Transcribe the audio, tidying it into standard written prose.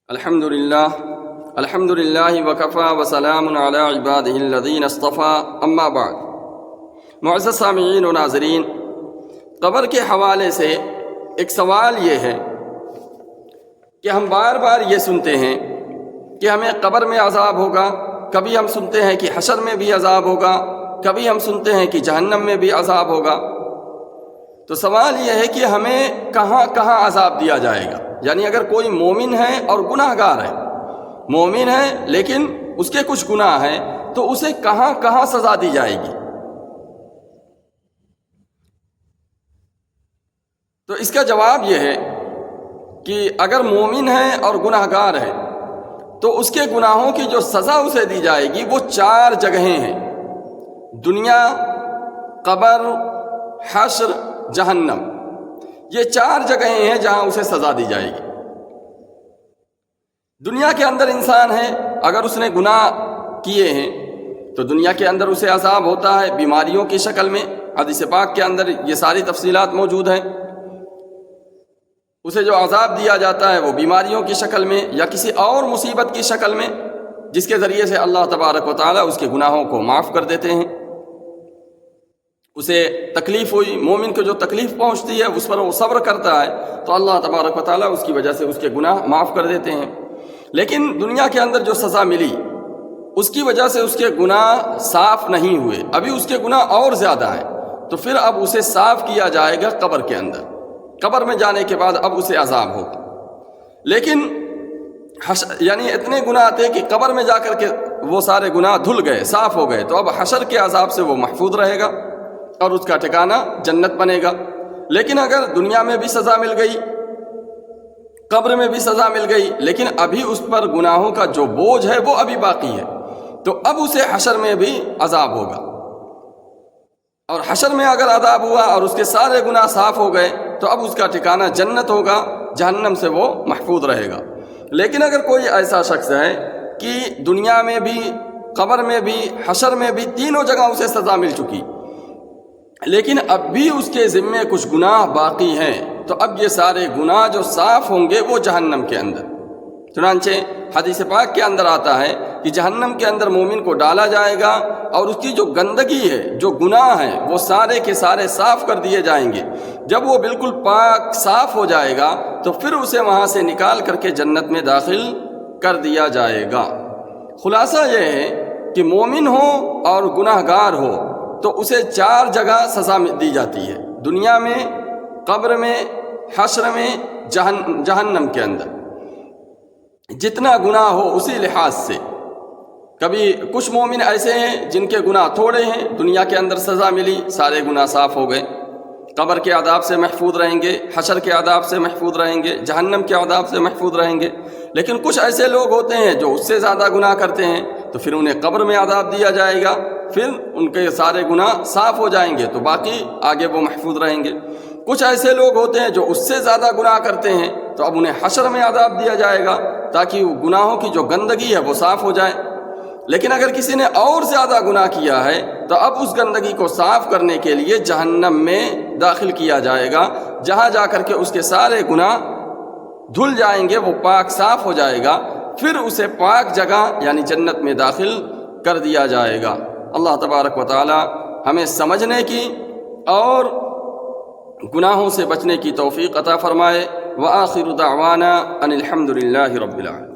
الحمدللہ وکفا وسلام علی عبادہ الذین اصطفیٰ اما بعد۔ معزز سامعین و ناظرین، قبر کے حوالے سے ایک سوال یہ ہے کہ ہم بار بار یہ سنتے ہیں کہ ہمیں قبر میں عذاب ہوگا، کبھی ہم سنتے ہیں کہ حشر میں بھی عذاب ہوگا، کبھی ہم سنتے ہیں کہ جہنم میں بھی عذاب ہوگا۔ تو سوال یہ ہے کہ ہمیں کہاں کہاں عذاب دیا جائے گا؟ یعنی اگر کوئی مومن ہے اور گناہ گار ہے، مومن ہے لیکن اس کے کچھ گناہ ہیں، تو اسے کہاں کہاں سزا دی جائے گی؟ تو اس کا جواب یہ ہے کہ اگر مومن ہے اور گناہ گار ہے تو اس کے گناہوں کی جو سزا اسے دی جائے گی وہ 4 جگہیں ہیں: دنیا، قبر، حشر، جہنم۔ یہ 4 جگہیں ہیں جہاں اسے سزا دی جائے گی۔ دنیا کے اندر انسان ہے، اگر اس نے گناہ کیے ہیں تو دنیا کے اندر اسے عذاب ہوتا ہے بیماریوں کی شکل میں۔ حدیث پاک کے اندر یہ ساری تفصیلات موجود ہیں۔ اسے جو عذاب دیا جاتا ہے وہ بیماریوں کی شکل میں یا کسی اور مصیبت کی شکل میں، جس کے ذریعے سے اللہ تبارک و تعالیٰ اس کے گناہوں کو معاف کر دیتے ہیں۔ اسے تکلیف ہوئی، مومن کو جو تکلیف پہنچتی ہے اس پر وہ صبر کرتا ہے تو اللہ تبارک و تعالیٰ اس کی وجہ سے اس کے گناہ معاف کر دیتے ہیں۔ لیکن دنیا کے اندر جو سزا ملی اس کی وجہ سے اس کے گناہ صاف نہیں ہوئے، ابھی اس کے گناہ اور زیادہ ہیں، تو پھر اب اسے صاف کیا جائے گا قبر کے اندر۔ قبر میں جانے کے بعد اب اسے عذاب ہوگا۔ لیکن یعنی اتنے گناہ تھے کہ قبر میں جا کر کے وہ سارے گناہ دھل گئے، صاف ہو گئے، تو اب حشر کے عذاب سے وہ محفوظ رہے گا اور اس کا ٹھکانہ جنت بنے گا۔ لیکن اگر دنیا میں بھی سزا مل گئی، قبر میں بھی سزا مل گئی، لیکن ابھی اس پر گناہوں کا جو بوجھ ہے وہ ابھی باقی ہے، تو اب اسے حشر میں بھی عذاب ہوگا۔ اور حشر میں اگر عذاب ہوا اور اس کے سارے گناہ صاف ہو گئے تو اب اس کا ٹھکانہ جنت ہوگا، جہنم سے وہ محفوظ رہے گا۔ لیکن اگر کوئی ایسا شخص ہے کہ دنیا میں بھی، قبر میں بھی، حشر میں بھی، تینوں جگہ اسے سزا مل چکی، لیکن اب بھی اس کے ذمے کچھ گناہ باقی ہیں، تو اب یہ سارے گناہ جو صاف ہوں گے وہ جہنم کے اندر۔ چنانچہ حدیث پاک کے اندر آتا ہے کہ جہنم کے اندر مومن کو ڈالا جائے گا اور اس کی جو گندگی ہے، جو گناہ ہیں، وہ سارے کے سارے صاف کر دیے جائیں گے۔ جب وہ بالکل پاک صاف ہو جائے گا تو پھر اسے وہاں سے نکال کر کے جنت میں داخل کر دیا جائے گا۔ خلاصہ یہ ہے کہ مومن ہو اور گناہ گار ہو تو اسے 4 جگہ سزا دی جاتی ہے: دنیا میں، قبر میں، حشر میں، جہنم کے اندر۔ جتنا گناہ ہو اسی لحاظ سے۔ کبھی کچھ مومن ایسے ہیں جن کے گناہ تھوڑے ہیں، دنیا کے اندر سزا ملی، سارے گناہ صاف ہو گئے، قبر کے عذاب سے محفوظ رہیں گے، حشر کے عذاب سے محفوظ رہیں گے، جہنم کے عذاب سے محفوظ رہیں گے۔ لیکن کچھ ایسے لوگ ہوتے ہیں جو اس سے زیادہ گناہ کرتے ہیں، تو پھر انہیں قبر میں عذاب دیا جائے گا، پھر ان کے سارے گناہ صاف ہو جائیں گے تو باقی آگے وہ محفوظ رہیں گے۔ کچھ ایسے لوگ ہوتے ہیں جو اس سے زیادہ گناہ کرتے ہیں، تو اب انہیں حشر میں عذاب دیا جائے گا تاکہ وہ گناہوں کی جو گندگی ہے وہ صاف ہو جائے۔ لیکن اگر کسی نے اور زیادہ گناہ کیا ہے تو اب اس گندگی کو صاف کرنے کے لیے جہنم میں داخل کیا جائے گا، جہاں جا کر کے اس کے سارے گناہ دھل جائیں گے، وہ پاک صاف ہو جائے گا، پھر اسے پاک جگہ یعنی جنت میں داخل کر دیا جائے گا۔ اللہ تبارک و تعالی ہمیں سمجھنے کی اور گناہوں سے بچنے کی توفیق عطا فرمائے۔ وآخر دعوانا ان الحمد للہ رب العالمین۔